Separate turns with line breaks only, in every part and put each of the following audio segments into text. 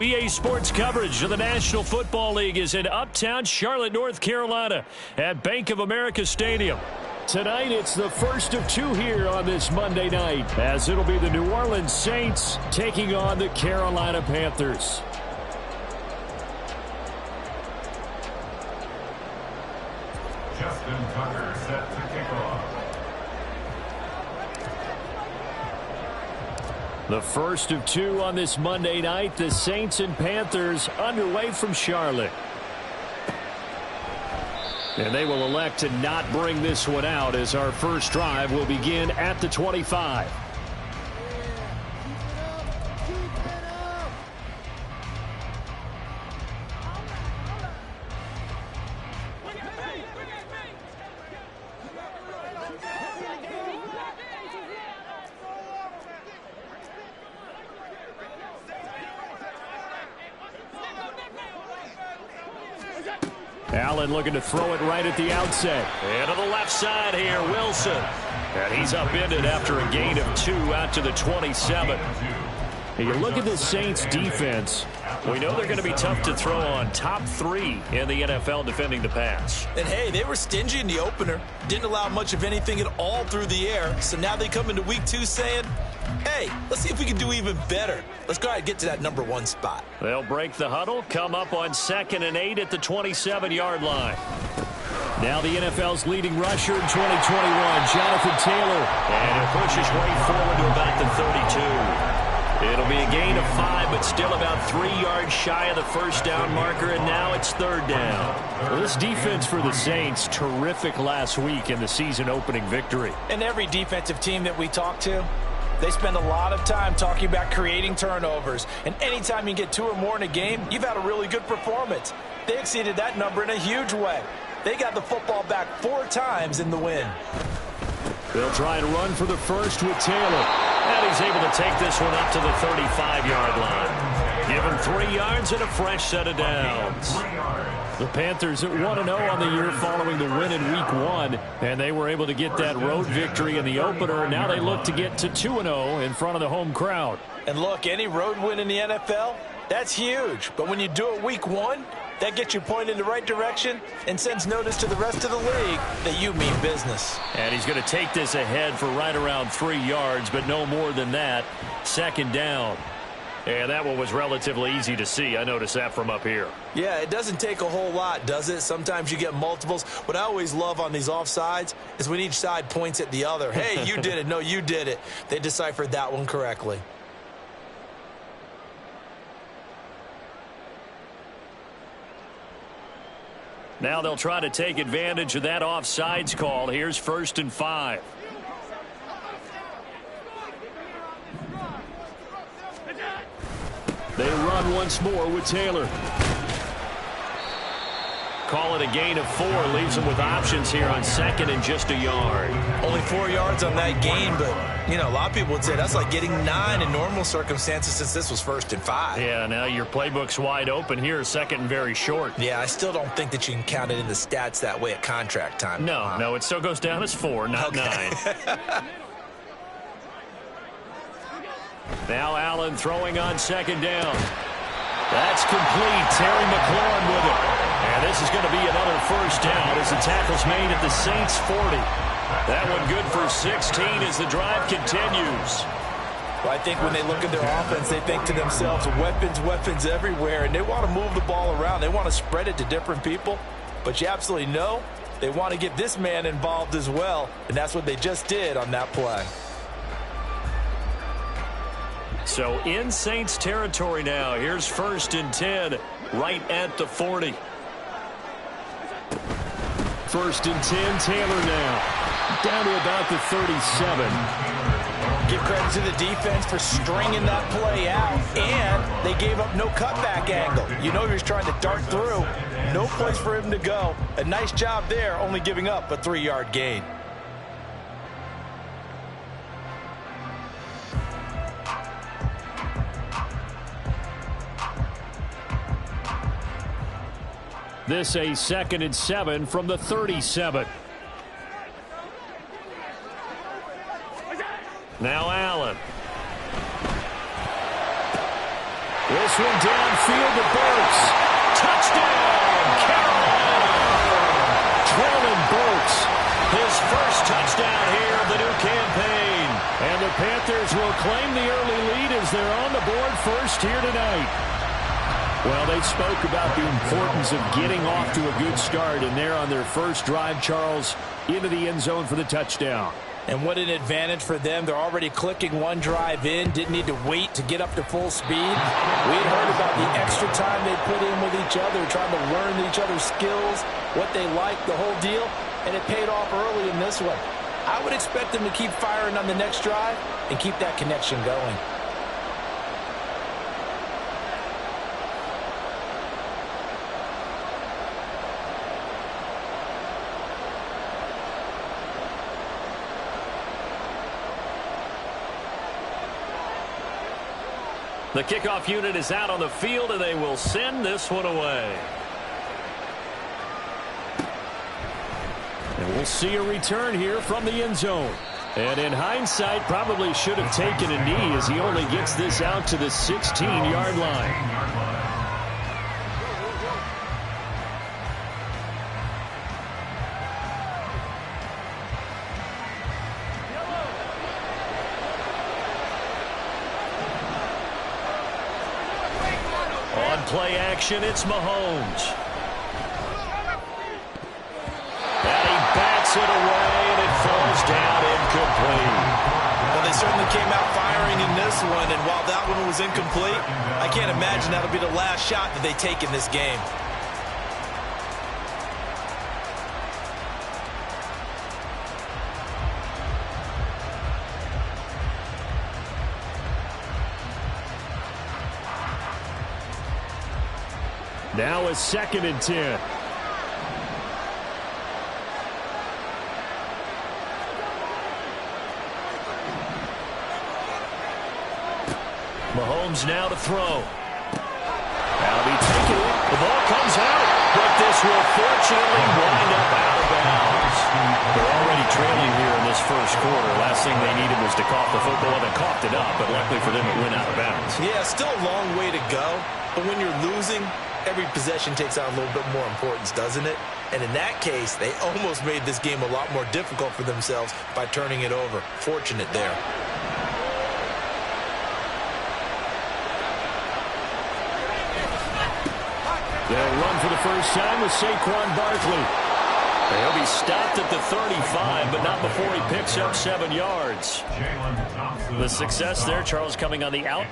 EA Sports coverage of the National Football League is in Uptown Charlotte, North Carolina at Bank of America Stadium. Tonight, it's the first of two here on this Monday night, as it'll be the New Orleans Saints taking on the Carolina Panthers.
Justin Tucker set to kick off.
The first of two on this Monday night, the Saints and Panthers underway from Charlotte. And they will elect to not bring this one out, as our first drive will begin at the 25. Allen looking to throw it right at the outset. And to the left side here, Wilson. And he's upended after a gain of 2 out to the 27. And you look at the Saints defense. We know they're going to be tough to throw on. Top 3 in the NFL defending the pass.
And hey, they were stingy in the opener. Didn't allow much of anything at all through the air. So now they come into week 2 saying, hey, let's see if we can do even better. Let's go ahead and get to that number 1 spot.
They'll break the huddle, come up on 2nd and 8 at the 27-yard line. Now the NFL's leading rusher in 2021, Jonathan Taylor. And he'll push his way forward to about the 32. It'll be a gain of 5, but still about 3 yards shy of the first down marker, and now it's 3rd down. Well, this defense for the Saints, terrific last week in the season-opening victory.
And every defensive team that we talk to, they spend a lot of time talking about creating turnovers. And anytime you get 2 or more in a game, you've had a really good performance. They exceeded that number in a huge way. They got the football back 4 times in the win.
They'll try and run for the first with Taylor. And he's able to take this one up to the 35-yard line. Give him 3 yards and a fresh set of downs. The Panthers at 1-0 on the year following the win in Week 1. And they were able to get that road victory in the opener. Now they look to get to 2-0 in front of the home crowd.
And look, any road win in the NFL, that's huge. But when you do it Week 1, that gets you pointed in the right direction and sends notice to the rest of the league that you mean business.
And he's going to take this ahead for right around 3 yards, but no more than that. 2nd down. And that one was relatively easy to see. I noticed that from up here.
Yeah, it doesn't take a whole lot, does it? Sometimes you get multiples. What I always love on these offsides is when each side points at the other. Hey, you did it. No, you did it. They deciphered that one correctly.
Now they'll try to take advantage of that offsides call. Here's 1st and 5. They run once more with Taylor. Call it a gain of 4. Leaves them with options here on 2nd and just a yard.
Only 4 yards on that gain, but, you know, a lot of people would say that's like getting 9 in normal circumstances since this was 1st and 5.
Yeah, now your playbook's wide open here, 2nd and very short.
Yeah, I still don't think that you can count it in the stats that way at contract time.
No, it still goes down as 4, not 9. Now Allen throwing on 2nd down. That's complete. Terry McLaurin with it. And this is going to be another first down as the tackle's made at the Saints 40. That one good for 16 as the drive continues.
Well, I think when they look at their offense, they think to themselves, weapons, weapons everywhere, and they want to move the ball around. They want to spread it to different people, but you absolutely know they want to get this man involved as well, and that's what they just did on that play.
So in Saints territory now, here's 1st and 10 right at the 40. 1st and 10, Taylor now down to about the 37.
Give credit to the defense for stringing that play out, and they gave up no cutback angle. You know he was trying to dart through. No place for him to go. A nice job there, only giving up a 3-yard gain.
This a 2nd and 7 from the 37. Now Allen. This one downfield to Burks. Touchdown, Carolina! Traylon Burks, his first touchdown here of the new campaign. And the Panthers will claim the early lead as they're on the board first here tonight. Well, they spoke about the importance of getting off to a good start, and they're on their first drive, Charles, into the end zone for the touchdown.
And what an advantage for them. They're already clicking one drive in, didn't need to wait to get up to full speed. We had heard about the extra time they put in with each other, trying to learn each other's skills, what they like, the whole deal, and it paid off early in this one. I would expect them to keep firing on the next drive and keep that connection going.
The kickoff unit is out on the field, and they will send this one away. And we'll see a return here from the end zone. And in hindsight, probably should have taken a knee as he only gets this out to the 16-yard line. Play action, it's Mahomes. And he bats it away, and it falls down incomplete.
Well, they certainly came out firing in this one, and while that one was incomplete, I can't imagine that'll be the last shot that they take in this game.
Now a 2nd and 10. Mahomes now to throw. That'll be taken. The ball comes out, but this will fortunately wind up out of bounds. They're already trailing here in this first quarter. Last thing they needed was to cough the football. They coughed it up, but luckily for them, it went out of bounds.
Yeah, still a long way to go, but when you're losing, every possession takes on a little bit more importance, doesn't it? And in that case, they almost made this game a lot more difficult for themselves by turning it over. Fortunate there.
They'll run for the first time with Saquon Barkley. He'll be stopped at the 35, but not before he picks up 7 yards. The success there, Charles, coming on the out.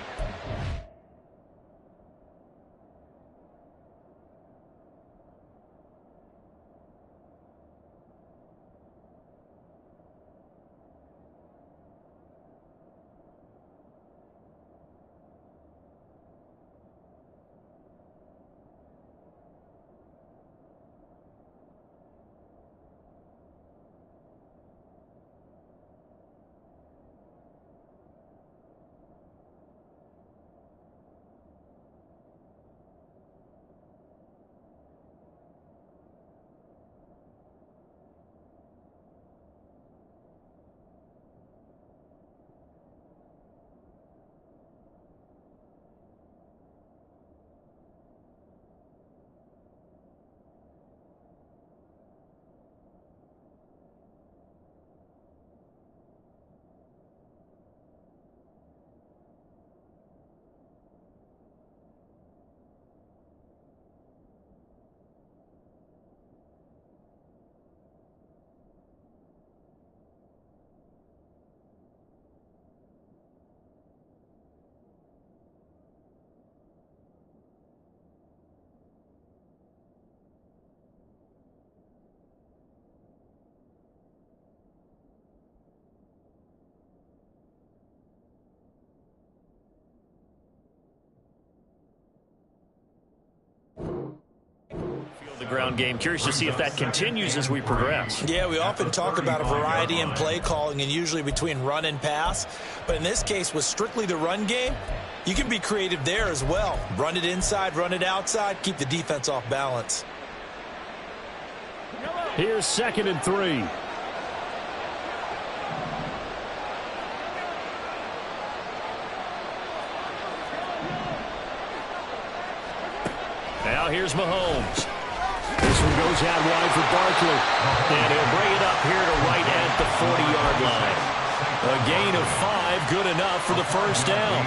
ground game. Curious to see if that continues as we progress.
Yeah, we often talk about a variety in play calling and usually between run and pass. But in this case, with strictly the run game, you can be creative there as well. Run it inside, run it outside, keep the defense off balance.
Here's 2nd and 3. Now here's Mahomes. This one goes out wide for Barkley. And he'll bring it up here to right at the 40-yard line. A gain of 5, good enough for the first down.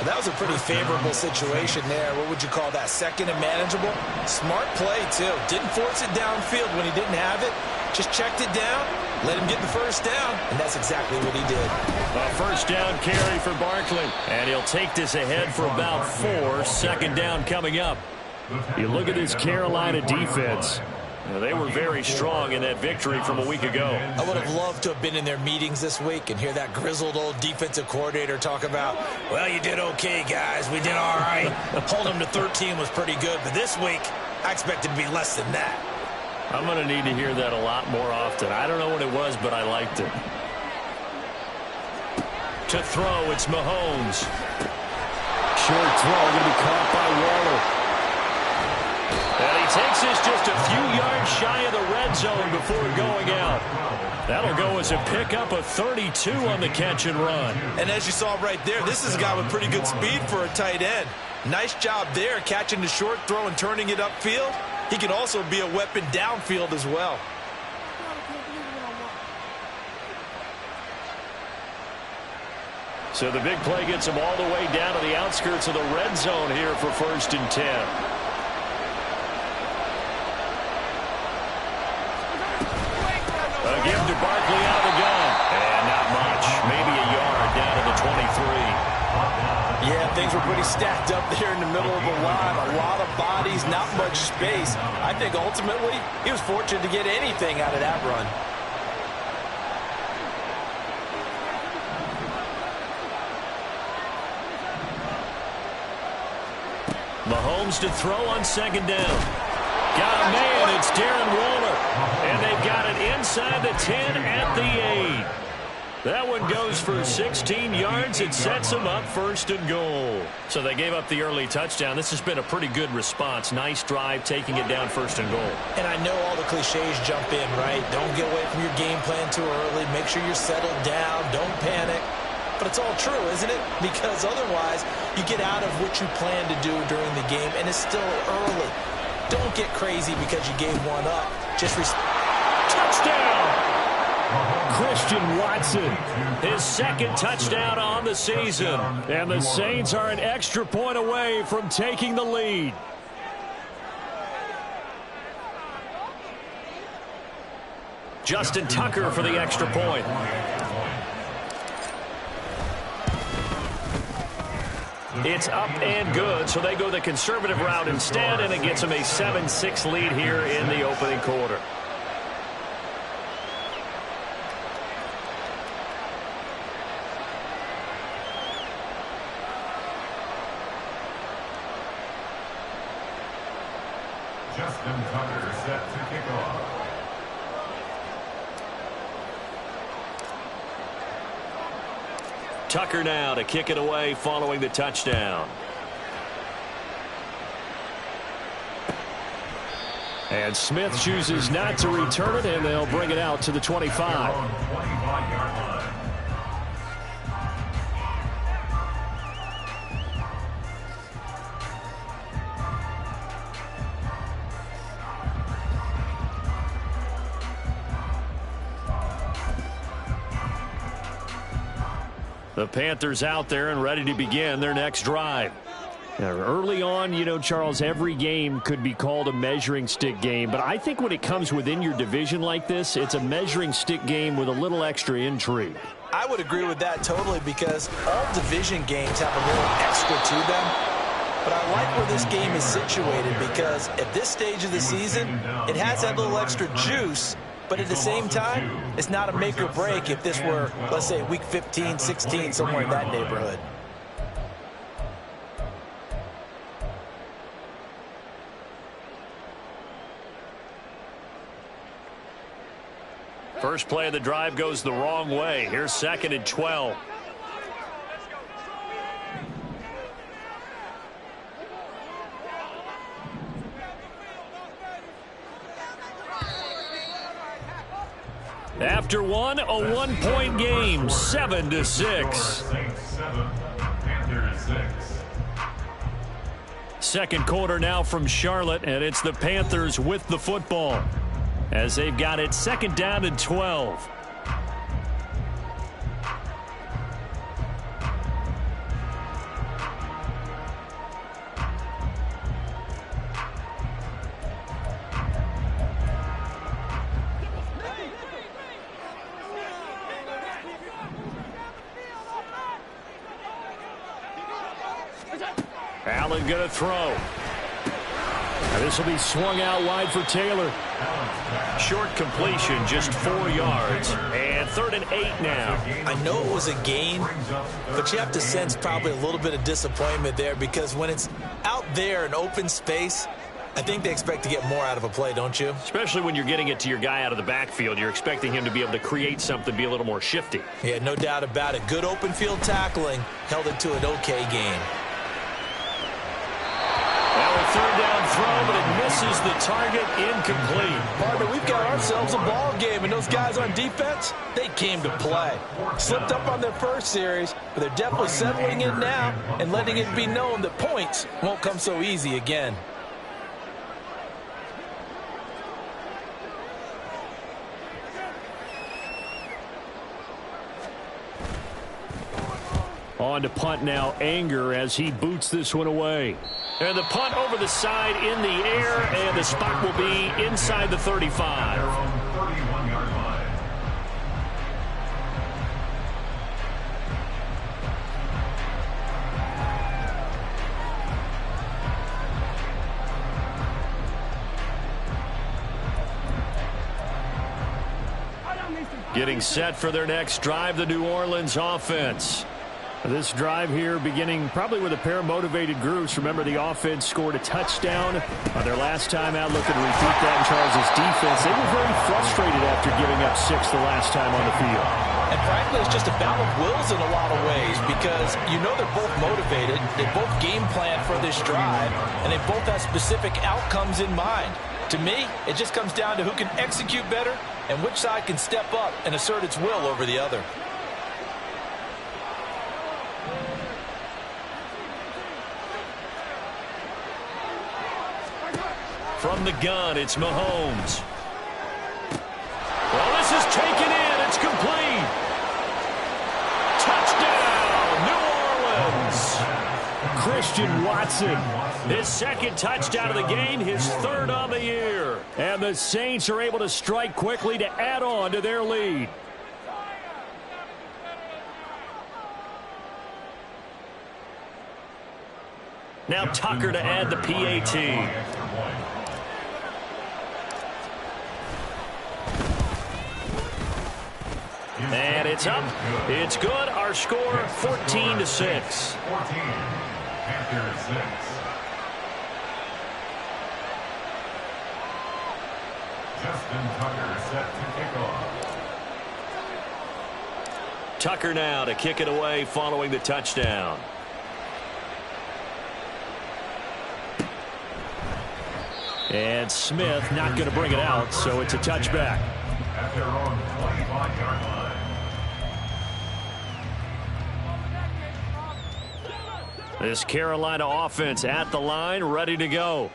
That was a pretty favorable situation there. What would you call that? Second and manageable? Smart play, too. Didn't force it downfield when he didn't have it. Just checked it down, let him get the first down, and that's exactly what he did.
A first down carry for Barkley. And he'll take this ahead for about 4. Second down coming up. You look at this Carolina defense. They were very strong in that victory from a week ago.
I would have loved to have been in their meetings this week and hear that grizzled old defensive coordinator talk about, well, you did okay, guys. We did all right. Holding them to 13 was pretty good. But this week, I expected to be less than that.
I'm going to need to hear that a lot more often. I don't know what it was, but I liked it. To throw, it's Mahomes. Short throw, going to be caught by Waller. And he takes this just a few yards shy of the red zone before going out. That'll go as a pickup of 32 on the catch and run.
And as you saw right there, this is a guy with pretty good speed for a tight end. Nice job there, catching the short throw and turning it upfield. He can also be a weapon downfield as well.
So the big play gets him all the way down to the outskirts of the red zone here for 1st and 10. Give to Barkley out of the gun. And not much. Maybe a yard down to the 23.
Yeah, things were pretty stacked up there in the middle of the line. A lot of bodies, not much space. I think ultimately he was fortunate to get anything out of that run.
Mahomes to throw on 2nd down. Got a man, it's Darren Waller. And they've got it inside the 10 at the 8. That one goes for 16 yards. It sets them up 1st and goal. So they gave up the early touchdown. This has been a pretty good response. Nice drive, taking it down 1st and goal.
And I know all the cliches jump in, right? Don't get away from your game plan too early. Make sure you're settled down. Don't panic. But it's all true, isn't it? Because otherwise, you get out of what you plan to do during the game, and it's still early. Don't get crazy because you gave one up. Just
touchdown! Christian Watson, his 2nd touchdown on the season. And the Saints are an extra point away from taking the lead. Justin Tucker for the extra point. It's up and good, so they go the conservative route instead, and it gets them a 7-6 lead here in the opening quarter.
Justin Tucker set to kick off.
Tucker now to kick it away following the touchdown. And Smith chooses not to return it, and they'll bring it out to the 25. The Panthers out there and ready to begin their next drive. Now, early on, you know, Charles, every game could be called a measuring stick game. But I think when it comes within your division like this, it's a measuring stick game with a little extra intrigue.
I would agree with that totally because all division games have a little extra to them. But I like where this game is situated because at this stage of the season, it has that little extra juice. But at the same time, it's not a make or break if this were, let's say, week 15, 16, somewhere in that neighborhood.
first play of the drive goes the wrong way. Here's 2nd and 12. After one, a one-point game, 7-6.
Saints 7, Panthers 6.
Second quarter now from Charlotte, and it's the Panthers with the football as they've got it 2nd down and 12. Allen going to throw. This will be swung out wide for Taylor. Short completion, just 4 yards. And 3rd and 8 now.
I know it was a gain, but you have to sense probably a little bit of disappointment there because when it's out there in open space, I think they expect to get more out of a play, don't you?
Especially when you're getting it to your guy out of the backfield. You're expecting him to be able to create something, be a little more shifty.
Yeah, no doubt about it. Good open field tackling held it to an okay game.
Third down throw, but it misses the target, incomplete.
Partner, we've got ourselves a ball game, and those guys on defense, they came to play. Slipped up on their first series, but they're definitely settling in now and letting it be known that points won't come so easy again.
On to punt now, Anger as he boots this one away. And the punt over the side in the air, and the spot will be inside the 35.
31-yard line.
Getting set for their next drive, the New Orleans offense. This drive here beginning probably with a pair of motivated groups. Remember, the offense scored a touchdown on their last time out, looking to repeat that in Charles' defense. They were very frustrated after giving up 6 the last time on the field.
And frankly, it's just a battle of wills in a lot of ways because you know they're both motivated. They both game plan for this drive, and they both have specific outcomes in mind. To me, it just comes down to who can execute better and which side can step up and assert its will over the other.
From the gun, it's Mahomes. Well, this is taken in. It's complete. Touchdown, New Orleans. Christian Watson, his 2nd touchdown of the game, his 3rd on the year. And the Saints are able to strike quickly to add on to their lead. Now Tucker to add the PAT. And it's up. It's good. Our score, 14-6.
14, Panthers 6. Justin Tucker set to kick off.
Tucker now to kick it away following the touchdown. And Smith not going to bring it out, so it's a touchback.
At their own 25-yard line.
This Carolina offense at the line, ready to go.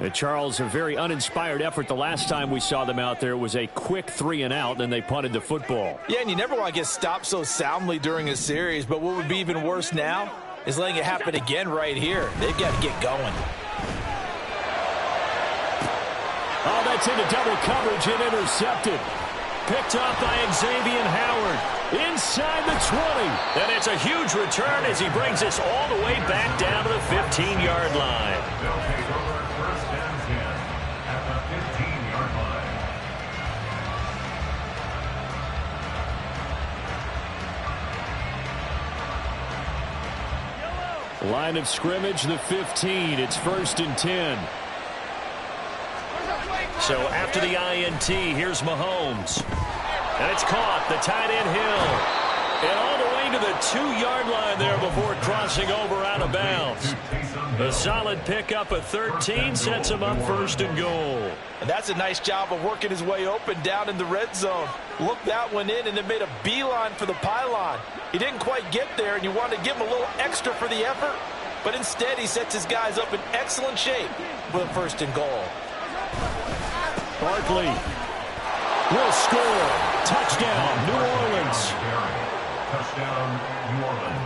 And Charles, a very uninspired effort the last time we saw them out there. It was a quick 3 and out, and they punted the football.
Yeah, and you never want to get stopped so soundly during a series, but what would be even worse now is letting it happen again right here. They've got to get going.
Oh, that's into double coverage and intercepted. Picked off by Xavier Howard. Inside the 20. And it's a huge return as he brings this all the way back down to the 15-yard line.
They'll take over 1st and 10 at the 15-yard line.
Line of scrimmage, the 15. It's 1st and 10. So after the INT, here's Mahomes. And it's caught. The tight end Hill. And all the way to the 2-yard line there before crossing over out of bounds. A solid pickup of 13 sets him up first and goal.
And that's a nice job of working his way open down in the red zone. Looked that one in and then made a beeline for the pylon. He didn't quite get there, and you wanted to give him a little extra for the effort. But instead, he sets his guys up in excellent shape with a first and goal.
Barkley will score. Touchdown, New Orleans.
Touchdown, New Orleans.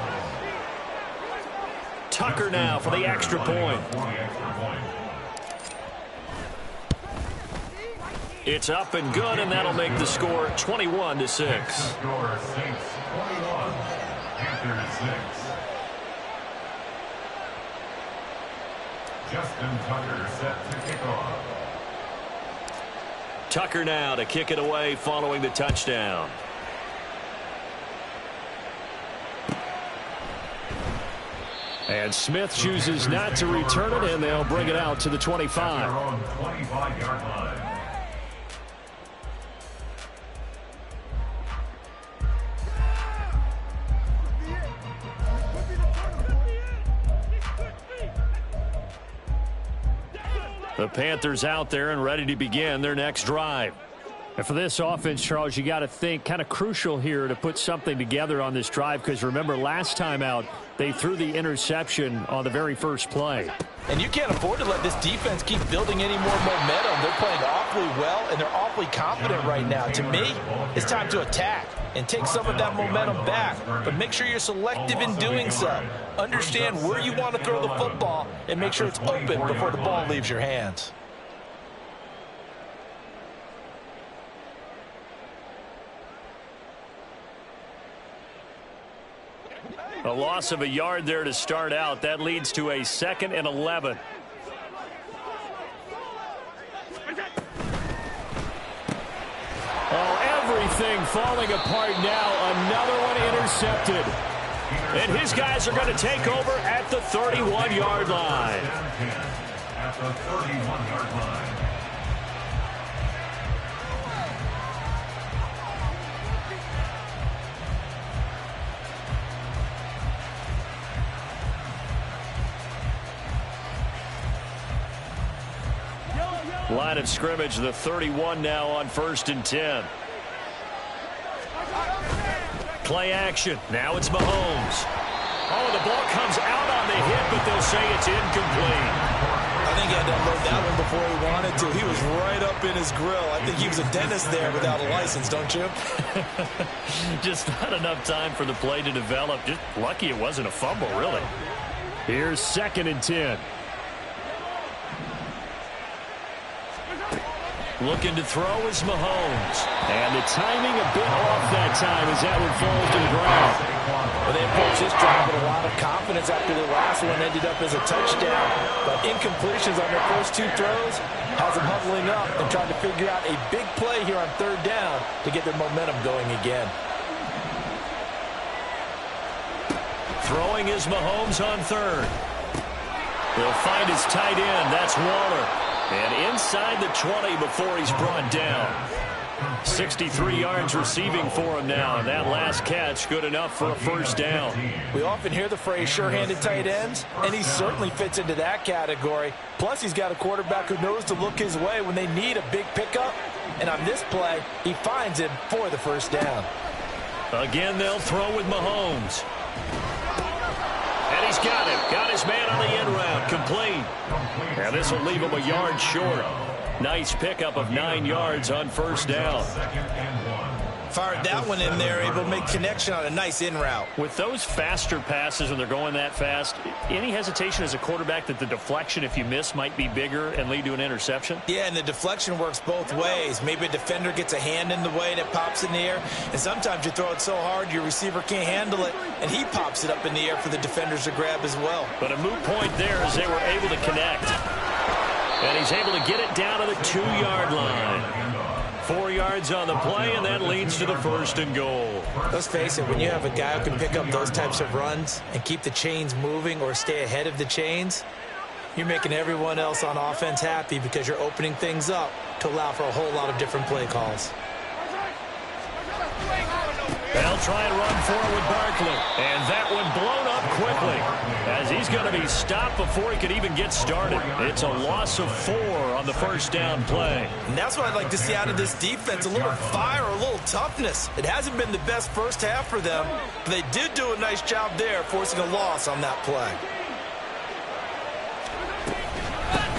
Tucker now for the extra point. It's up and good, and that'll make the score 21-6.
Score Saints 21, Panthers 6. Justin Tucker set to kick off.
Tucker now to kick it away following the touchdown. And Smith chooses not to return it, and they'll bring it out to the 25.
They're on 25-yard line.
The Panthers out there and ready to begin their next drive. And for this offense, Charles, you got to think kind of crucial here to put something together on this drive, because remember last time out they threw the interception on the very first play.
And you can't afford to let this defense keep building any more momentum. They're playing awfully well, and they're awfully confident right now. To me, it's time to attack and take some of that momentum back, but make sure you're selective in doing so. Understand where you want to throw the football and make sure it's open before the ball leaves your hands.
A loss of a yard there to start out. That leads to a 2nd and 11. Oh, everything falling apart now. Another one intercepted. And his guys are going to take over at the 31-yard line.
At the 31-yard line.
Line of scrimmage, the 31 now on 1st and 10. Play action. Now it's Mahomes. Oh, the ball comes out on the hit, but they'll say it's incomplete.
I think he had to unload that one before he wanted to. He was right up in his grill. I think he was a dentist there without a license, don't you?
Just not enough time for the play to develop. Just lucky it wasn't a fumble, really. Here's 2nd and 10. Looking to throw is Mahomes. And the timing a bit off that time as that one falls to the ground.
Well, they approached this drive with a lot of confidence after the last one ended up as a touchdown. But incompletions on their first 2 throws has them huddling up and trying to figure out a big play here on 3rd down to get their momentum going again.
Throwing is Mahomes on 3rd. He'll find his tight end. That's Waller. And inside the 20 before he's brought down. 63 yards receiving for him now. And that last catch good enough for a 1st down.
We often hear the phrase sure-handed tight ends, and he certainly fits into that category. Plus, he's got a quarterback who knows to look his way when they need a big pickup. And on this play, he finds him for the 1st down.
Again, they'll throw with Mahomes. And he's got him. Got his man on the end route. Complete. And this will leave him a yard short. Nice pickup of 9 yards on 1st down.
Fired that one in there, able to make connection on a nice in route.
With those faster passes when they're going that fast, any hesitation as a quarterback that the deflection, if you miss, might be bigger and lead to an interception?
Yeah, and the deflection works both ways. Maybe a defender gets a hand in the way and it pops in the air. And sometimes you throw it so hard your receiver can't handle it, and he pops it up in the air for the defenders to grab as well.
But a moot point there as they were able to connect. And he's able to get it down to the 2-yard line. 4 yards on the play, and that leads to the 1st and goal.
Let's face it, when you have a guy who can pick up those types of runs and keep the chains moving or stay ahead of the chains, you're making everyone else on offense happy because you're opening things up to allow for a whole lot of different play calls.
They'll try and run forward with Barkley. And that one blown up quickly as he's going to be stopped before he could even get started. It's a loss of 4 on the first down play.
And that's what I'd like to see out of this defense, a little fire, a little toughness. It hasn't been the best first half for them, but they did do a nice job there forcing a loss on that play.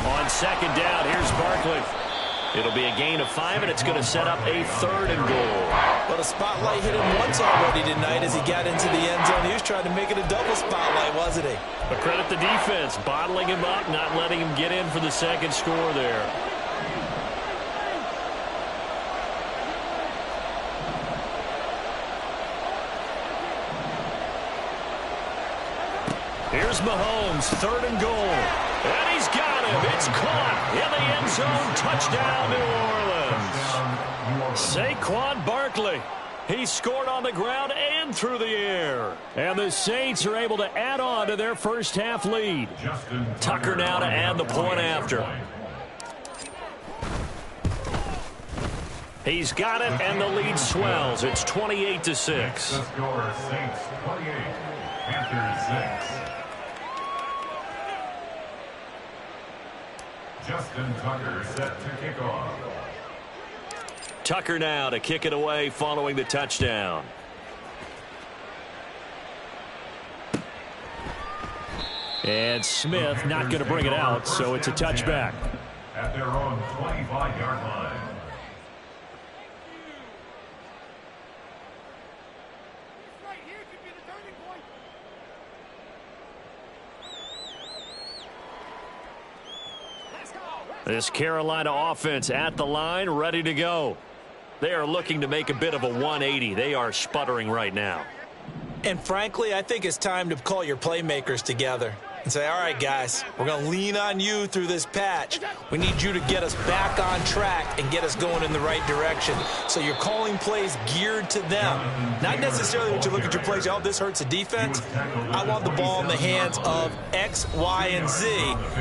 On second down, here's Barkley. It'll be a gain of 5, and it's going to set up a 3rd and goal.
Well, the spotlight hit him once already tonight as he got into the end zone. He was trying to make it a double spotlight, wasn't he?
But credit the defense, bottling him up, not letting him get in for the second score there. Here's Mahomes, 3rd and goal. And he's got him. It's caught in the end zone. Touchdown, New Orleans. Saquon Barkley. He scored on the ground and through the air. And the Saints are able to add on to their first half lead. Tucker now to add the point after. He's got it, and the lead swells. It's 28-6.
The score, Saints 28, Panthers 6. Justin Tucker set to kick off.
Tucker now to kick it away following the touchdown. And Smith not going to bring it out, so it's a touchback.
At their own 25-yard line.
This Carolina offense at the line, ready to go. They are looking to make a bit of a 180. They are sputtering right now.
And frankly, I think it's time to call your playmakers together and say, all right, guys, we're going to lean on you through this patch. We need you to get us back on track and get us going in the right direction. So you're calling plays geared to them. Not necessarily when you look at your plays, oh, this hurts the defense. I want the ball in the hands of X, Y, and Z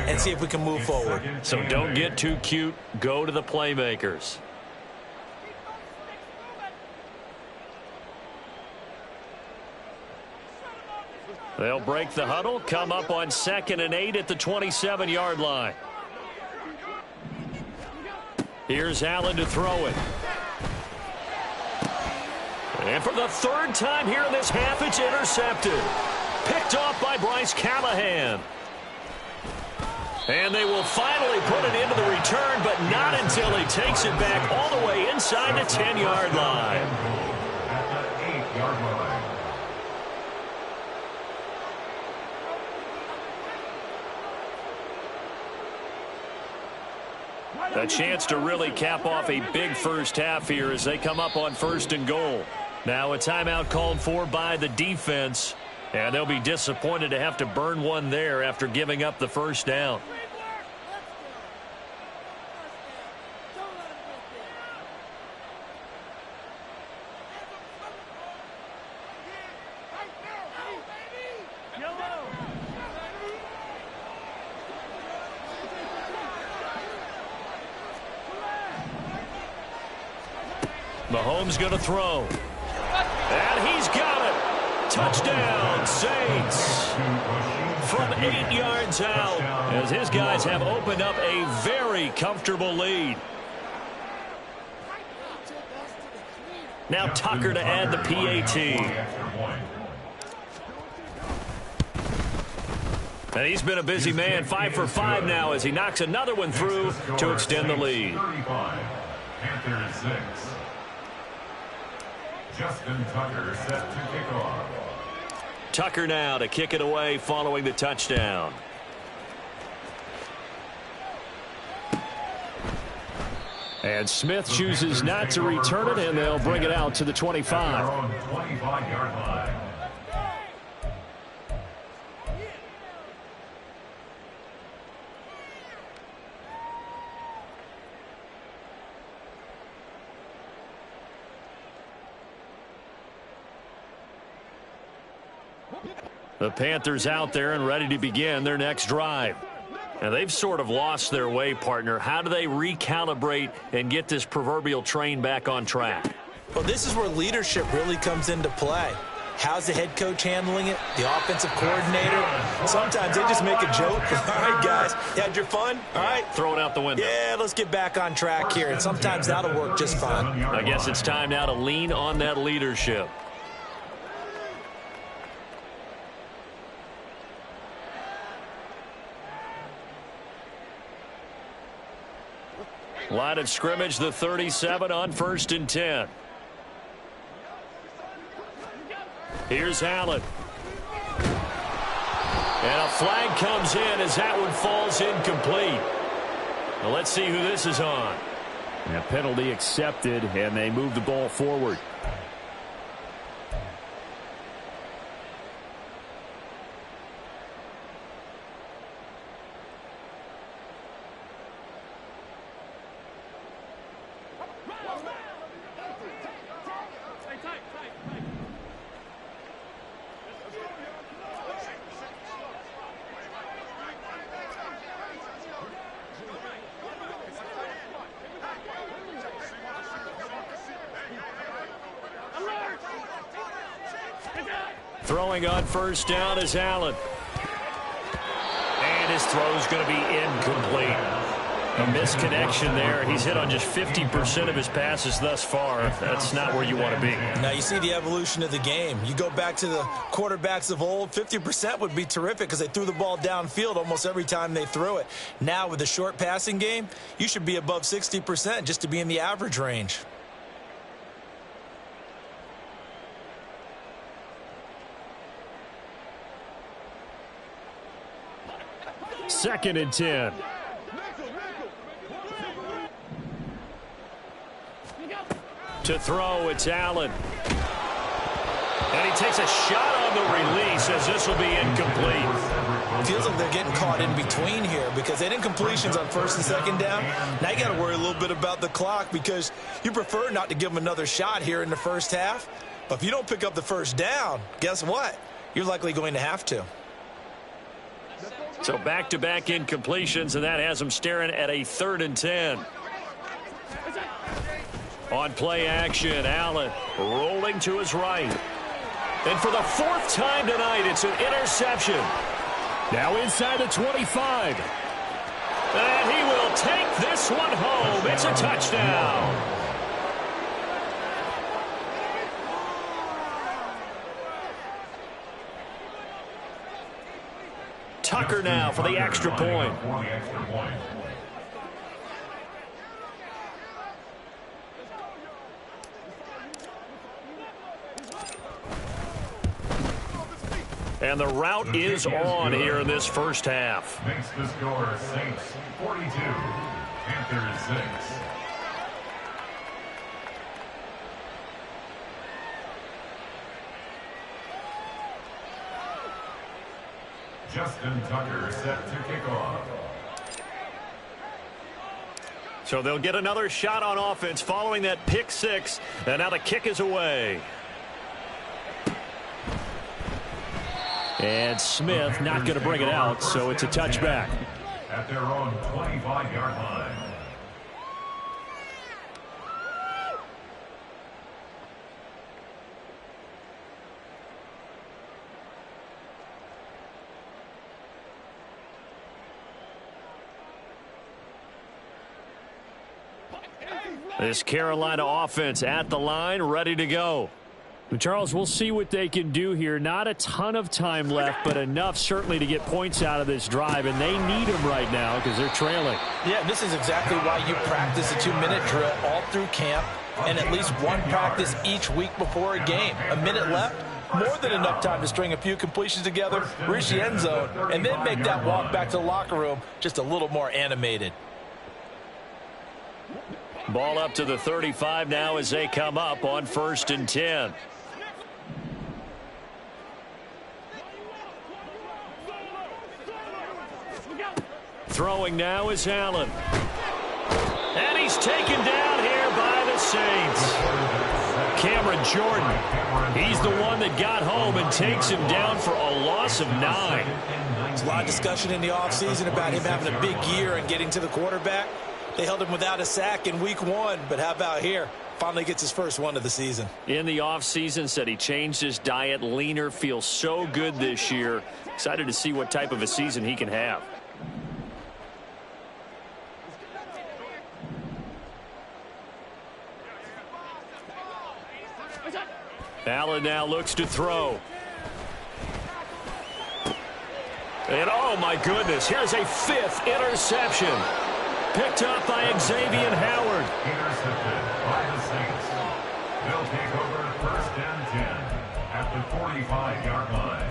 and see if we can move forward.
So don't get too cute. Go to the playmakers. They'll break the huddle, come up on 2nd and 8 at the 27-yard line. Here's Allen to throw it. And for the 3rd time here in this half, it's intercepted. Picked off by Bryce Callahan. And they will finally put it into the return, but not until he takes it back all the way inside the 10-yard line.
At the 8-yard line.
A chance to really cap off a big first half here as they come up on 1st and goal. Now a timeout called for by the defense, and they'll be disappointed to have to burn one there after giving up the first down. Mahomes going to throw. And he's got it. Touchdown, Saints. From 8 yards out, as his guys have opened up a very comfortable lead. Now Tucker to add the PAT. And he's been a busy man, 5 for 5 now as he knocks another one through to extend the lead.
Panthers 6. Justin Tucker set to kick off.
Tucker now to kick it away following the touchdown. And Smith chooses not to return it, and they'll bring it out to the 25.
25-yard line.
The Panthers out there and ready to begin their next drive. And they've sort of lost their way, partner. How do they recalibrate and get this proverbial train back on track?
Well, this is where leadership really comes into play. How's the head coach handling it? The offensive coordinator? Sometimes they just make a joke. All right, guys, you had your fun? All right.
Throw it out the window.
Yeah, let's get back on track here. And sometimes that'll work just fine.
I guess it's time now to lean on that leadership. Line of scrimmage, the 37 on 1st and 10. Here's Allen. And a flag comes in as that one falls incomplete. Well, let's see who this is on.
And a penalty accepted, and they move the ball forward.
Throwing on 1st down is Allen. And his throw's going to be incomplete. A misconnection there. He's hit on just 50% of his passes thus far. That's not where you want to be.
Now you see the evolution of the game. You go back to the quarterbacks of old, 50% would be terrific because they threw the ball downfield almost every time they threw it. Now with the short passing game, you should be above 60% just to be in the average range.
Second and 10.
To throw, it's Allen. And he takes a shot on the release as this will be incomplete.
It feels like they're getting caught in between here because they didn't completions on 1st and 2nd down. Now you got to worry a little bit about the clock because you prefer not to give them another shot here in the first half. But if you don't pick up the 1st down, guess what? You're likely going to have to.
So back-to-back incompletions, and that has them staring at a 3rd and 10. On play action, Allen rolling to his right. And for the 4th time tonight, it's an interception.
Now inside the 25.
And he will take this one home. It's a touchdown. Tucker now for the extra point. And the route is on here in this first half.
Makes the score Saints 42, Panthers 6. Justin Tucker set to kick off.
So they'll get another shot on offense following that pick 6. And now the kick is away.
And Smith not going to bring it out, so it's a touchback.
At their own 25-yard line.
This Carolina offense at the line, ready to go.
Charles, we'll see what they can do here. Not a ton of time left, but enough certainly to get points out of this drive, and they need them right now because they're trailing.
Yeah, this is exactly why you practice a 2-minute drill all through camp and at least one practice each week before a game. A minute left, more than enough time to string a few completions together, reach the end zone, and then make that walk back to the locker room just a little more animated.
Ball up to the 35 now as they come up on 1st and 10. Throwing now is Allen. And he's taken down here by the Saints. Cameron Jordan. He's the one that got home and takes him down for a loss of 9.
There's a lot of discussion in the offseason about him having a big year and getting to the quarterback. They held him without a sack in week 1, but how about here? Finally gets his first one of the season.
In the offseason, said he changed his diet, leaner, feels so good this year. Excited to see what type of a season he can have. Allen now looks to throw. And oh my goodness, here's a fifth interception. Picked up by Xavier Howard.
Intercepted by the Saints. They'll take over first and 10 at the 45-yard line.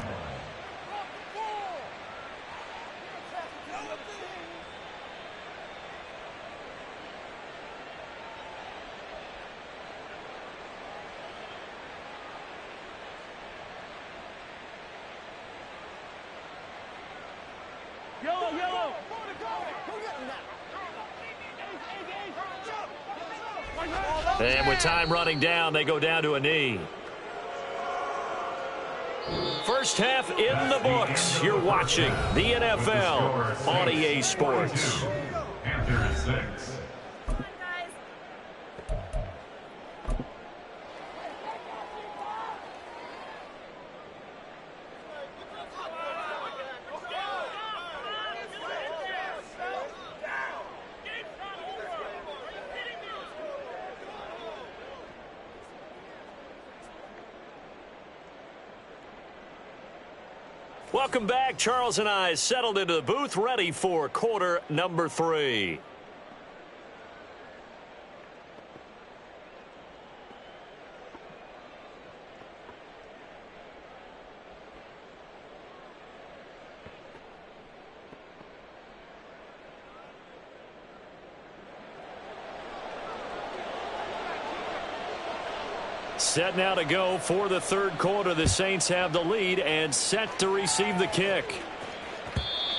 And with time running down, they go down to a knee. First half in the books. You're watching the NFL on EA Sports.
Panthers 6.
Welcome back. Charles and I settled into the booth, ready for quarter number 3. Set now to go for the third quarter. The Saints have the lead and set to receive the kick.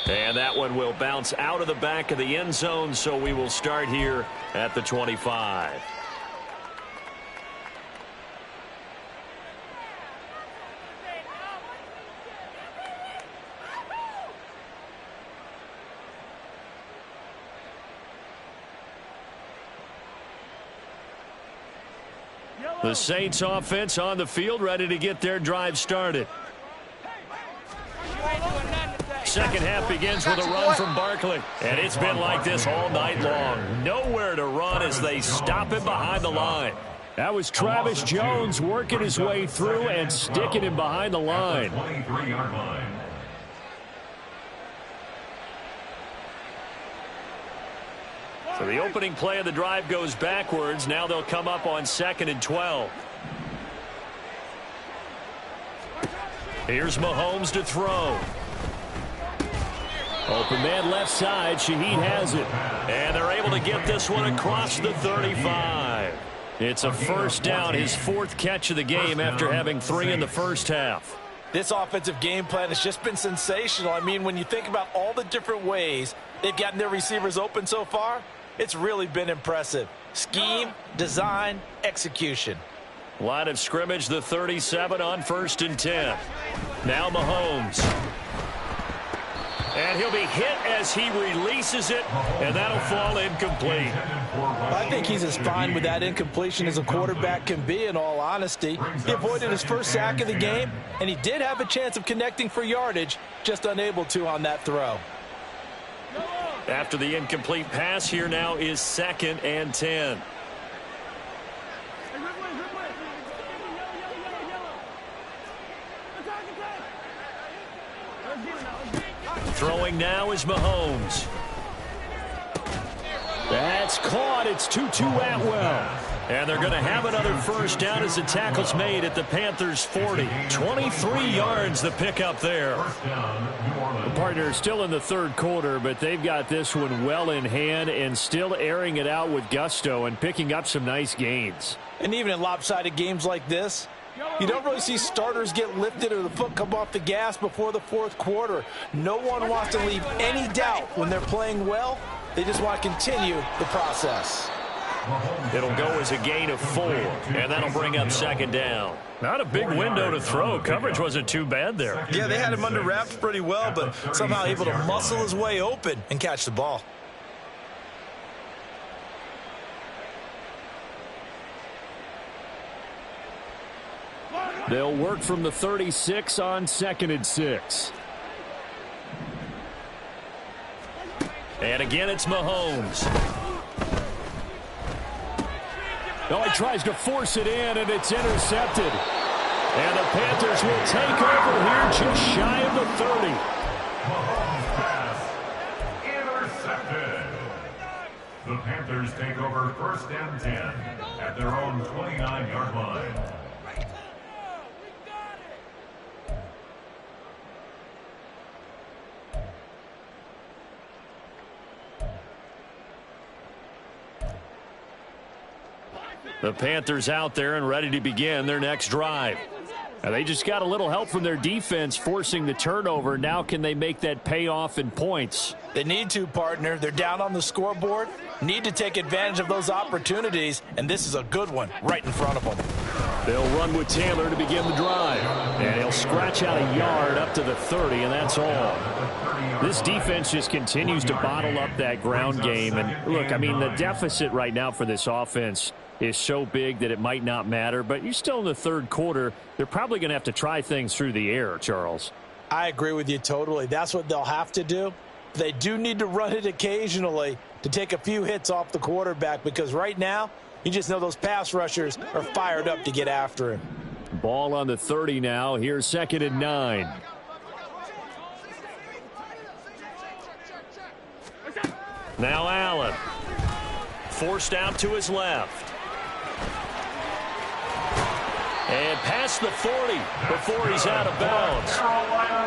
And that one will bounce out of the back of the end zone, so we will start here at the 25. The Saints offense on the field, ready to get their drive started. Second half begins with a run from Barkley. And it's been like this all night long. Nowhere to run as they stop him behind the line.
That was Travis Jones working his way through and sticking him behind the line.
23-yard line.
So the opening play of the drive goes backwards. Now they'll come up on 2nd and 12. Here's Mahomes to throw.
Open man left side. Shaheed has it.
And they're able to get this one across the 35. It's a first down, his 4th catch of the game after having 3 in the first half.
This offensive game plan has just been sensational. I mean, when you think about all the different ways they've gotten their receivers open so far, it's really been impressive. Scheme, design, execution.
Line of scrimmage, the 37 on 1st and 10. Now Mahomes. And he'll be hit as he releases it, and that'll fall incomplete.
I think he's as fine with that incompletion as a quarterback can be, in all honesty. He avoided his first sack of the game, and he did have a chance of connecting for yardage, just unable to on that throw.
After the incomplete pass, here now is 2nd and 10. Throwing now is Mahomes.
That's caught. It's Tutu Atwell.
And they're going to have another first down as the tackle's made at the Panthers' 40. 23 yards the pickup there.
The partner is still in the third quarter, but they've got this one well in hand and still airing it out with gusto and picking up some nice gains.
And even in lopsided games like this, you don't really see starters get lifted or the foot come off the gas before the fourth quarter. No one wants to leave any doubt when they're playing well. They just want to continue the process.
It'll go as a gain of 4, and that'll bring up 2nd down. Not a big window to throw. Coverage wasn't too bad there.
Yeah, they had him under wraps pretty well, but somehow able to muscle his way open and catch the ball.
They'll work from the 36 on 2nd and 6.
And again, it's Mahomes.
Oh, he tries to force it in, and it's intercepted. And the Panthers will take over here just shy of the 30.
Mahomes pass intercepted. The Panthers take over 1st and 10 at their own 29-yard line.
The Panthers out there and ready to begin their next drive.
And they just got a little help from their defense forcing the turnover. Now can they make that pay off in points?
They need to, partner. They're down on the scoreboard. Need to take advantage of those opportunities, and this is a good one right in front of them.
They'll run with Taylor to begin the drive. And he'll scratch out a yard up to the 30, and that's all. This defense just continues to bottle up that ground game. And look, I mean, the deficit right now for this offense is so big that it might not matter. But you're still in the 3rd quarter. They're probably going to have to try things through the air, Charles.
I agree with you totally. That's what they'll have to do. They do need to run it occasionally to take a few hits off the quarterback, because right now, you just know those pass rushers are fired up to get after him.
Ball on the 30 now. Here's 2nd and 9.
Now Allen. Forced out to his left. And past the 40 before he's out of bounds.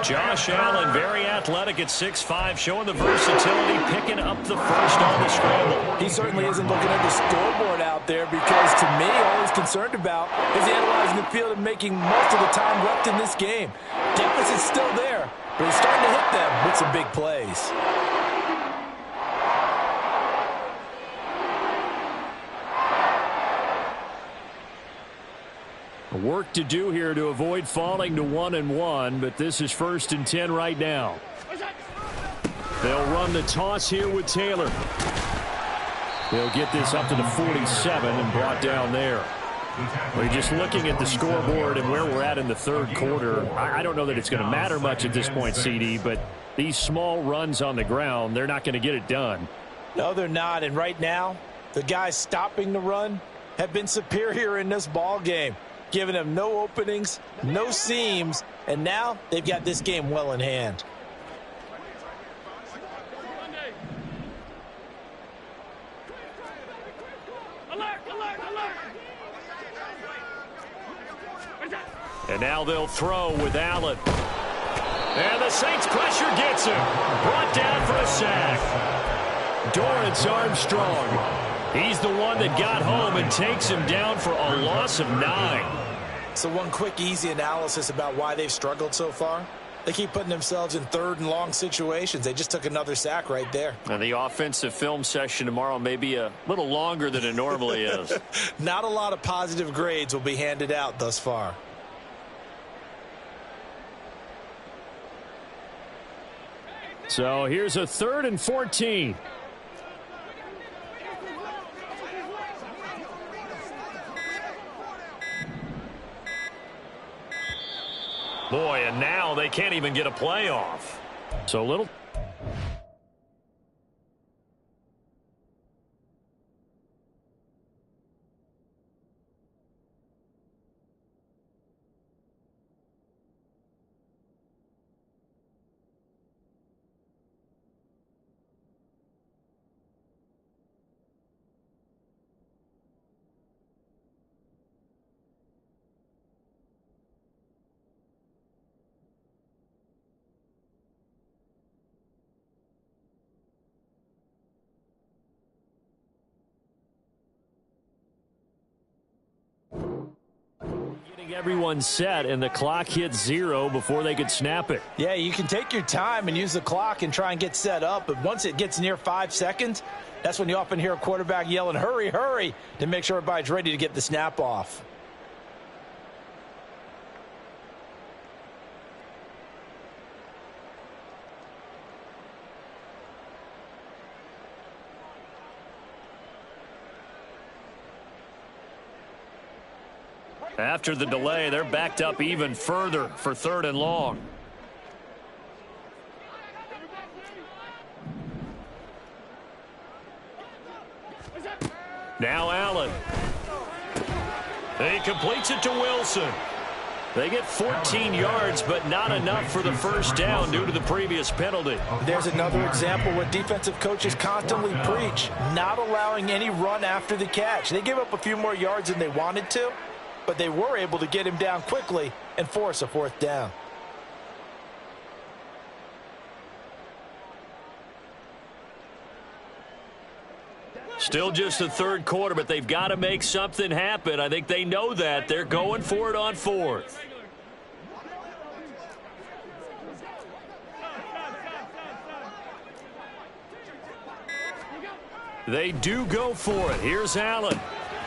Josh Allen, very athletic at 6'5", showing the versatility, picking up the first on the scramble.
He certainly isn't looking at the scoreboard out there, because to me, all he's concerned about is analyzing the field and making most of the time left in this game. Deficit's still there, but he's starting to hit them with some big plays.
Work to do here to avoid falling to 1-1, but this is 1st and 10 right now. They'll run the toss here with Taylor. They'll get this up to the 47 and brought down there. We're just looking at the scoreboard and where we're at in the 3rd quarter. I don't know that it's going to matter much at this point, CD, but these small runs on the ground, they're not going to get it done.
No, they're not. And right now, the guys stopping the run have been superior in this ball game, giving them no openings, no seams, and now they've got this game well in hand.
And now they'll throw with Allen. And the Saints pressure gets him. Brought down for a sack.
Dorrance Armstrong.
He's the one that got home and takes him down for a loss of 9.
So one quick, easy analysis about why they've struggled so far. They keep putting themselves in 3rd and long situations. They just took another sack right there.
And the offensive film session tomorrow may be a little longer than it normally is.
Not a lot of positive grades will be handed out thus far.
So here's a 3rd and 14.
Boy, and now they can't even get a playoff.
So little. Everyone set, and the clock hits 0 before they could snap it.
Yeah, you can take your time and use the clock and try and get set up, but once it gets near 5 seconds, that's when you often hear a quarterback yelling, hurry, hurry, to make sure everybody's ready to get the snap off.
After the delay, they're backed up even further for 3rd and long. Now Allen. He completes it to Wilson. They get 14 yards, but not enough for the first down due to the previous penalty.
There's another example what defensive coaches constantly preach, not allowing any run after the catch. They gave up a few more yards than they wanted to, but they were able to get him down quickly and force a 4th down.
Still just the 3rd quarter, but they've got to make something happen. I think they know that. They're going for it on 4th. They do go for it. Here's Allen.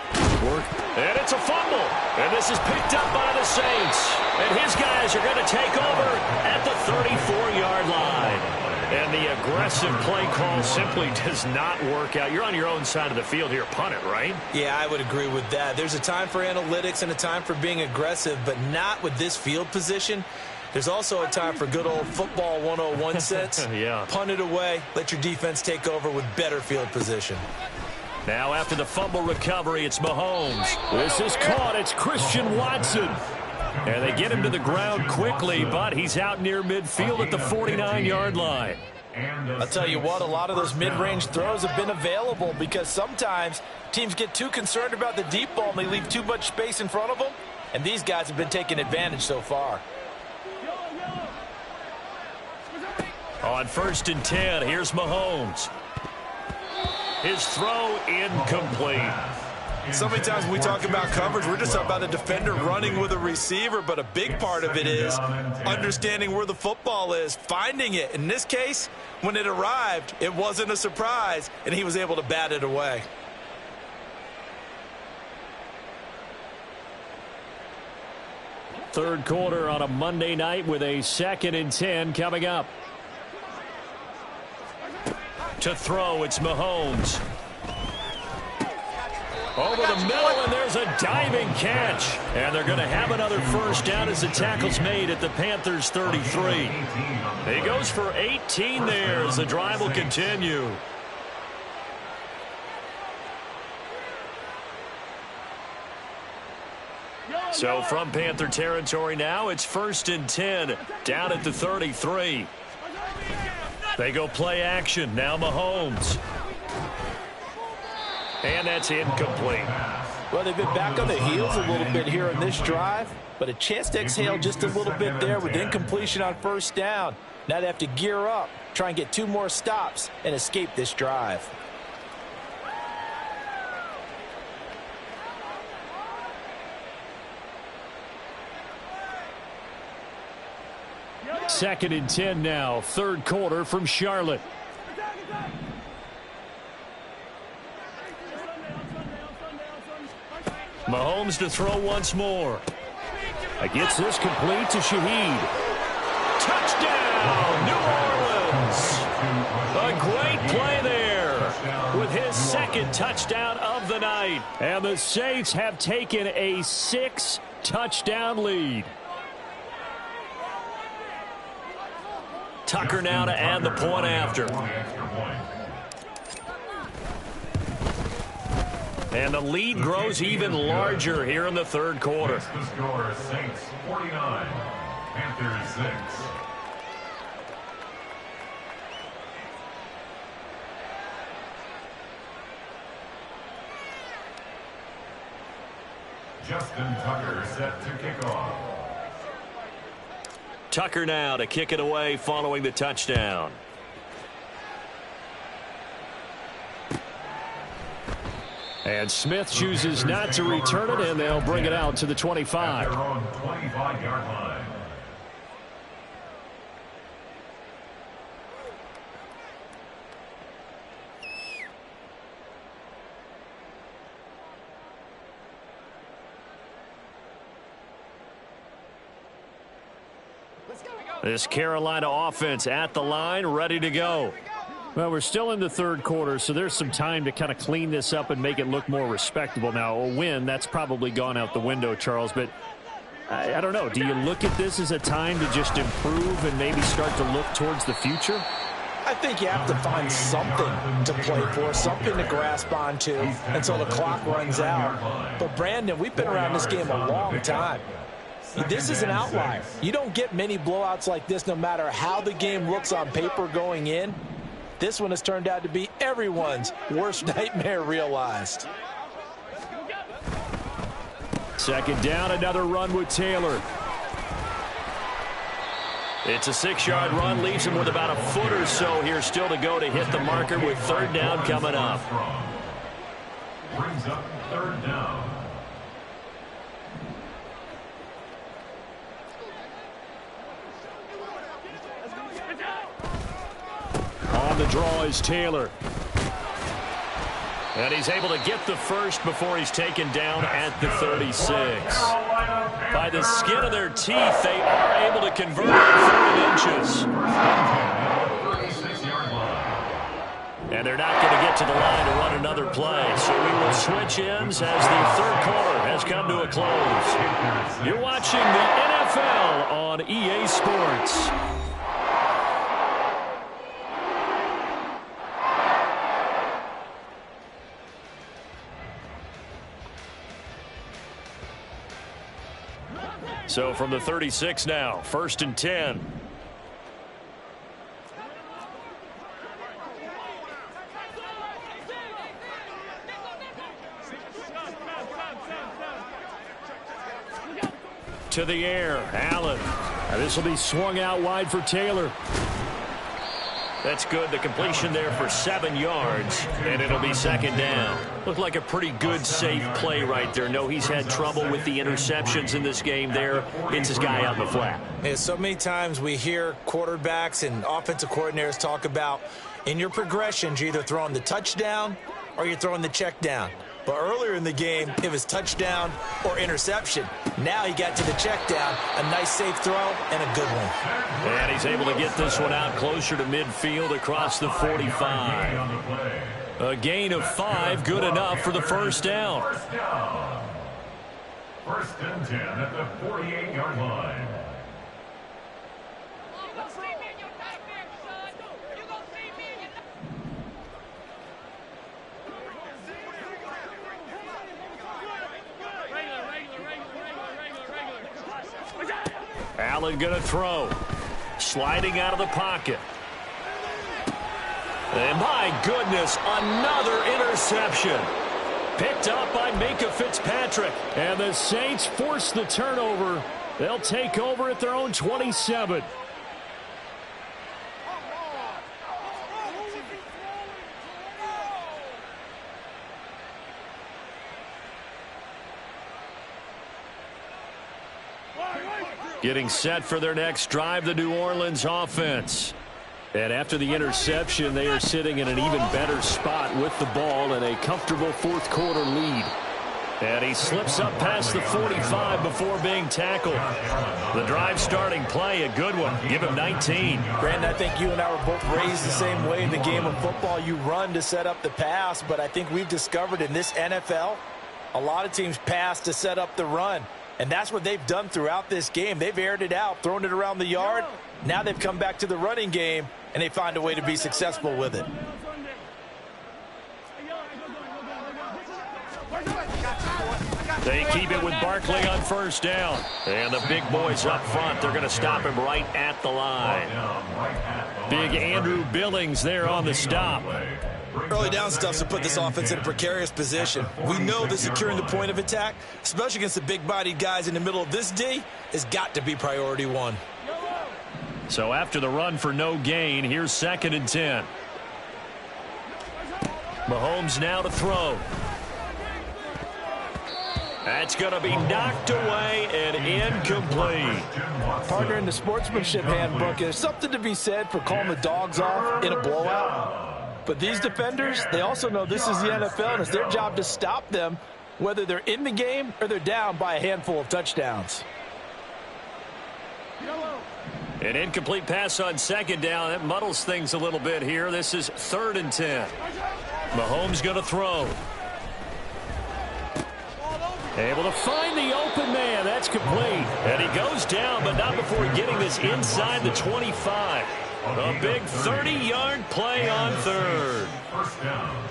And it's a fumble. And this is picked up by the Saints. And his guys are going to take over at the 34-yard line. And the aggressive play call simply does not work out. You're on your own side of the field here. Punt it, right?
Yeah, I would agree with that. There's a time for analytics and a time for being aggressive, but not with this field position. There's also a time for good old football 101 sense.
Yeah.
Punt it away. Let your defense take over with better field position.
Now after the fumble recovery, it's Mahomes. This is caught. It's Christian Watson. And they get him to the ground quickly, but he's out near midfield at the 49-yard line.
I'll tell you what, a lot of those mid-range throws have been available because sometimes teams get too concerned about the deep ball and they leave too much space in front of them, and these guys have been taking advantage so far.
On 1st and 10, here's Mahomes. His throw incomplete.
So many times when we talk about coverage, we're just about a defender running with a receiver, but a big part of it is understanding where the football is, finding it. In this case, when it arrived, it wasn't a surprise, and he was able to bat it away.
Third quarter on a Monday night with a 2nd and 10 coming up. To throw, it's Mahomes. Over the middle, and there's a diving catch. And they're going to have another first down as the tackle's made at the Panthers' 33. He goes for 18 there as the drive will continue. So from Panther territory now, it's 1st and 10 down at the 33. They go play action. Now Mahomes. And that's incomplete.
Well, they've been back on the heels a little bit here in this drive, but a chance to exhale just a little bit there with incompletion on 1st down. Now they have to gear up, try and get 2 more stops, and escape this drive.
Second and 10 now, 3rd quarter from Charlotte. Mahomes to throw once more. Gets this complete to Shaheed. Touchdown, New Orleans. A great play there with his 2nd touchdown of the night. And the Saints have taken a 6-touchdown lead. Tucker now to add the point after. And the lead grows even larger here in the 3rd quarter.
The score, Saints 49, Panthers 6. Justin Tucker set to kick off.
Tucker now to kick it away following the touchdown. And Smith chooses not to return it, and they'll bring it out to the 25.
At their own 25-yard line.
This Carolina offense at the line, ready to go.
Well, we're still in the third quarter, so there's some time to kind of clean this up and make it look more respectable. Now, a win, that's probably gone out the window, Charles, but I don't know. Do you look at this as a time to just improve and maybe start to look towards the future?
I think you have to find something to play for, something to grasp onto until the clock runs out. But, Brandon, we've been around this game a long time. This is an outlier. You don't get many blowouts like this no matter how the game looks on paper going in. This one has turned out to be everyone's worst nightmare realized.
Second down, another run with Taylor.
It's a 6-yard run, leaves him with about a foot or so here still to go to hit the marker with third down coming up.
Brings up third down.
On the draw is Taylor.
And he's able to get the first before he's taken down at the 36. By the skin of their teeth, they are able to convert on 3 inches. And they're not going to get to the line to run another play. So we will switch ends as the third quarter has come to a close. You're watching the NFL on EA Sports. So from the 36 now, 1st and 10. To the air, Allen.
This will be swung out wide for Taylor.
That's good. The completion there for 7 yards, and it'll be second down. Looked like a pretty good, safe play right there. No, he's had trouble with the interceptions in this game there. It's his guy out in the flat.
Yeah, so many times we hear quarterbacks and offensive coordinators talk about in your progressions, you're either throwing the touchdown or you're throwing the check down. But earlier in the game, it was touchdown or interception. Now he got to the check down, a nice safe throw, and a good one.
And he's able to get this one out closer to midfield across the 45. A gain of 5, good enough for the first down.
1st and 10 at the 48-yard line.
Allen going to throw. Sliding out of the pocket. And my goodness, another interception. Picked up by Minkah Fitzpatrick.
And the Saints force the turnover. They'll take over at their own 27.
Getting set for their next drive, the New Orleans offense.
And after the interception, they are sitting in an even better spot with the ball and a comfortable fourth quarter lead.
And he slips up past the 45 before being tackled. The drive starting play, a good one. Give him 19.
Brandon, I think you and I were both raised the same way in the game of football. You run to set up the pass, but I think we've discovered in this NFL, a lot of teams pass to set up the run. And that's what they've done throughout this game. They've aired it out, thrown it around the yard. Now they've come back to the running game, and they find a way to be successful with it.
They keep it with Barkley on first down. And the big boys up front, they're going to stop him right at the line. Big Andrew Billings there on the stop.
Early down stuff's to put this offense in a precarious position. We know that securing the point of attack, especially against the big-bodied guys in the middle of this D, has got to be priority one.
So after the run for no gain, here's 2nd and 10. Mahomes now to throw. That's going to be knocked away and incomplete.
Partner, in the sportsmanship handbook, there's something to be said for calling the dogs off in a blowout. But these defenders, they also know this is the NFL, and it's their job to stop them, whether they're in the game or they're down by a handful of touchdowns.
An incomplete pass on second down. That muddles things a little bit here. This is 3rd and 10. Mahomes going to throw. Able to find the open man. That's complete. And he goes down, but not before getting this inside the 25. A big 30-yard play on 3rd.
First down.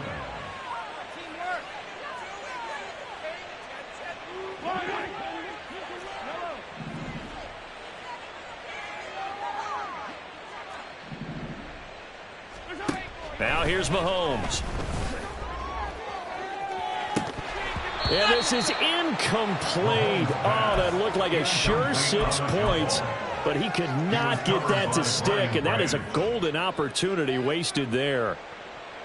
Now here's Mahomes. And this is incomplete. Oh, that looked like a sure 6 points, but he could not get that to stick, and that is a golden opportunity wasted there.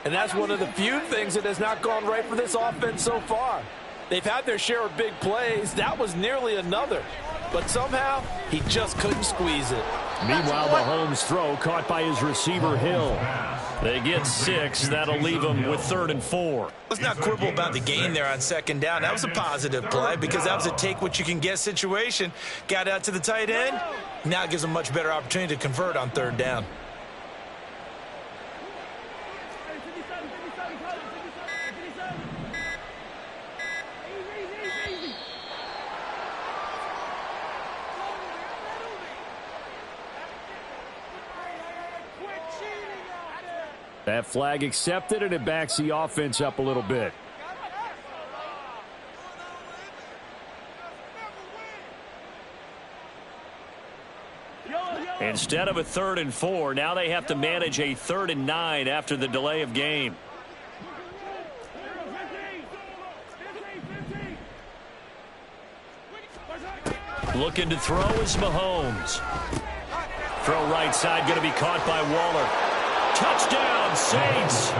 And that's one of the few things that has not gone right for this offense so far. They've had their share of big plays. That was nearly another. But somehow, he just couldn't squeeze it.
Meanwhile, Mahomes' throw caught by his receiver, Hill. They get 6. That'll leave them with 3rd and 4.
Let's not quibble about the gain there on second down. That was a positive play because that was a take-what-you-can-get situation. Got out to the tight end. Now it gives them a much better opportunity to convert on 3rd down.
That flag accepted, and it backs the offense up a little bit.
Instead of a 3rd and 4, now they have to manage a 3rd and 9 after the delay of game. Looking to throw is Mahomes. Throw right side, going to be caught by Waller. Touchdown, Saints.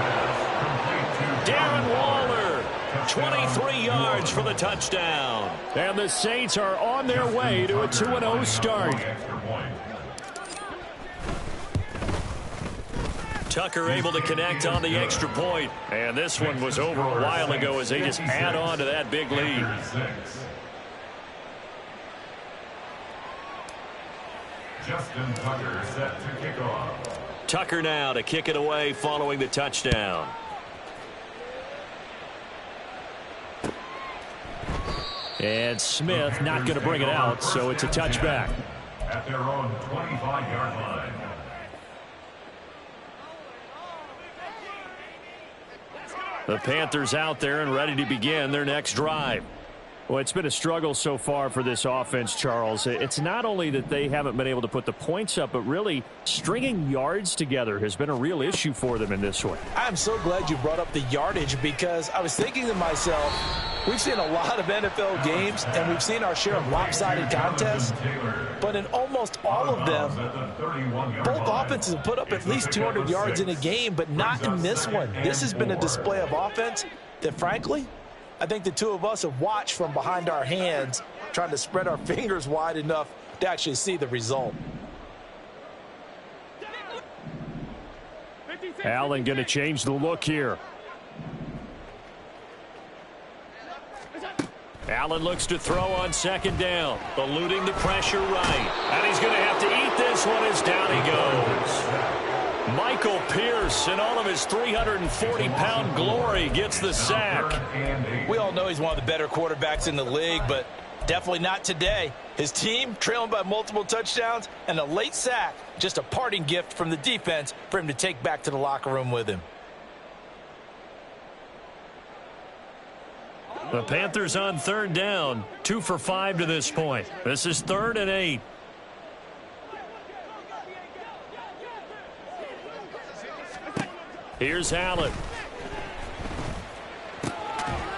Darren Waller, 23 yards for the touchdown.
And the Saints are on their way to a 2-0 start.
Tucker able to connect on the extra point. And this one was over a while ago as they just add on to that big lead.
Justin Tucker set to kick off.
Tucker now to kick it away following the touchdown.
And Smith not going to bring it out, so it's a touchback.
At their own 25-yard line.
The Panthers out there and ready to begin their next drive.
Well, it's been a struggle so far for this offense, Charles. It's not only that they haven't been able to put the points up, but really stringing yards together has been a real issue for them in this one.
I'm so glad you brought up the yardage because I was thinking to myself, we've seen a lot of NFL games and we've seen our share of lopsided contests, but in almost all of them, both offenses have put up at least 200 yards in a game, but not in this one. This has been a display of offense that, frankly, I think the two of us have watched from behind our hands, trying to spread our fingers wide enough to actually see the result.
Allen going to change the look here.
Allen looks to throw on second down, eluding the pressure right. And he's going to have to eat this one as down he goes. Michael Pierce, in all of his 340-pound glory, gets the sack.
We all know he's one of the better quarterbacks in the league, but definitely not today. His team trailing by multiple touchdowns and a late sack, just a parting gift from the defense for him to take back to the locker room with him.
The Panthers on third down, 2 for 5 to this point. This is 3rd and 8. Here's Allen.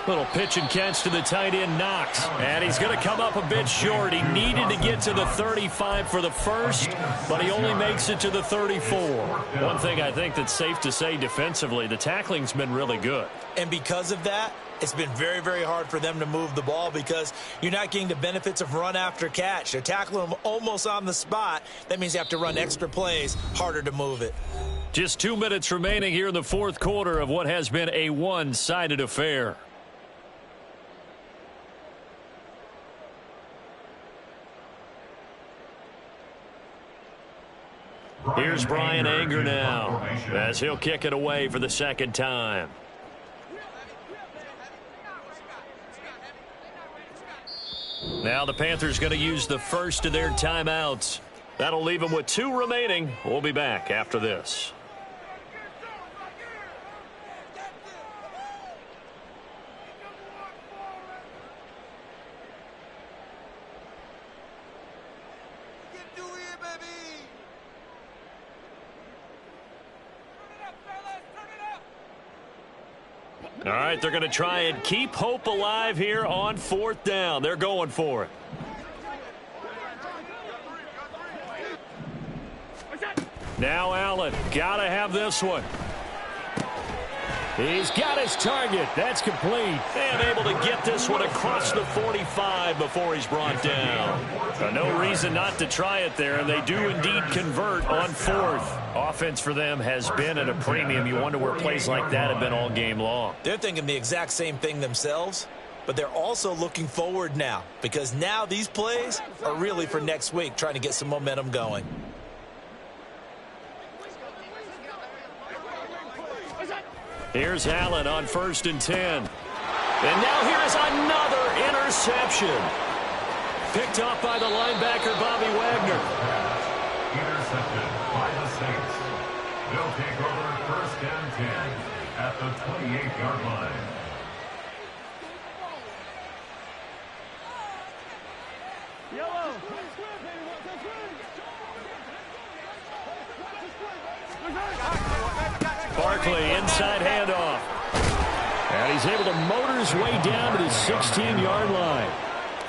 Little pitch and catch to the tight end, Knox. And he's going to come up a bit short. He needed to get to the 35 for the first, but he only makes it to the 34. One thing I think that's safe to say defensively, the tackling's been really good.
And because of that, it's been very, very hard for them to move the ball because you're not getting the benefits of run after catch. They're tackling them almost on the spot. That means you have to run extra plays, harder to move it.
Just 2 minutes remaining here in the fourth quarter of what has been a one-sided affair. Here's Brian Anger now as he'll kick it away for the second time. Now the Panthers going to use the first of their timeouts. That'll leave them with 2 remaining. We'll be back after this. All right, they're going to try and keep hope alive here on 4th down. They're going for it. Now Allen, got to have this one. He's got his target. That's complete. And able to get this one across the 45 before he's brought down. No reason not to try it there, and they do indeed convert on 4th. Offense for them has been at a premium. You wonder where plays like that have been all game long.
They're thinking the exact same thing themselves, but they're also looking forward now because now these plays are really for next week, trying to get some momentum going.
Here's Allen on 1st and 10. And now here's another interception. Picked off by the linebacker, Bobby Wagner.
Intercepted by the Saints. They'll take over 1st and 10 at the 28-yard line.
Barkley, inside handoff. And he's able to motor his way down to the 16-yard line.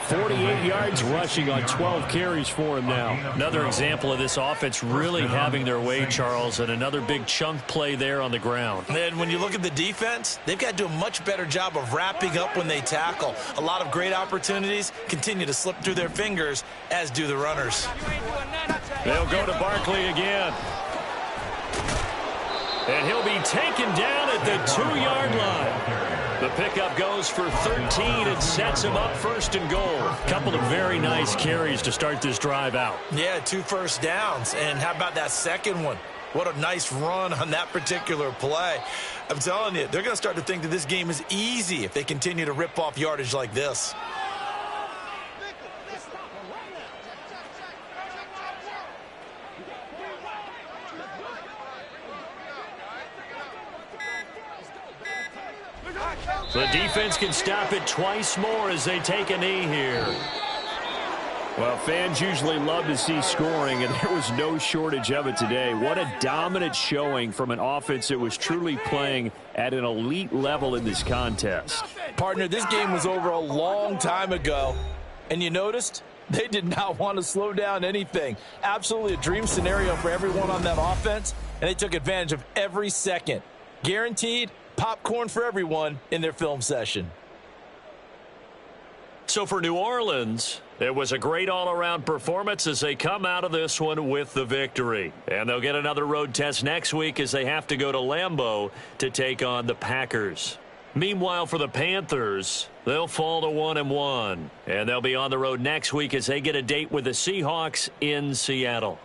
48 yards rushing on 12 carries for him now. Another example of this offense really having their way, Charles, and another big chunk play there on the ground.
And when you look at the defense, they've got to do a much better job of wrapping up when they tackle. A lot of great opportunities continue to slip through their fingers, as do the runners.
They'll go to Barkley again. And he'll be taken down at the 2-yard line. The pickup goes for 13 and sets him up 1st and goal. Couple of very nice carries to start this drive out.
Yeah, 2 first downs. And how about that second one? What a nice run on that particular play. I'm telling you, they're going to start to think that this game is easy if they continue to rip off yardage like this.
The defense can stop it twice more as they take a knee here.
Well, fans usually love to see scoring, and there was no shortage of it today. What a dominant showing from an offense that was truly playing at an elite level in this contest.
Partner, this game was over a long time ago, and you noticed they did not want to slow down anything. Absolutely a dream scenario for everyone on that offense, and they took advantage of every second. Guaranteed popcorn for everyone in their film session.
So for New Orleans, it was a great all-around performance as they come out of this one with the victory. And they'll get another road test next week as they have to go to Lambeau to take on the Packers. Meanwhile, for the Panthers, they'll fall to 1-1. And they'll be on the road next week as they get a date with the Seahawks in Seattle.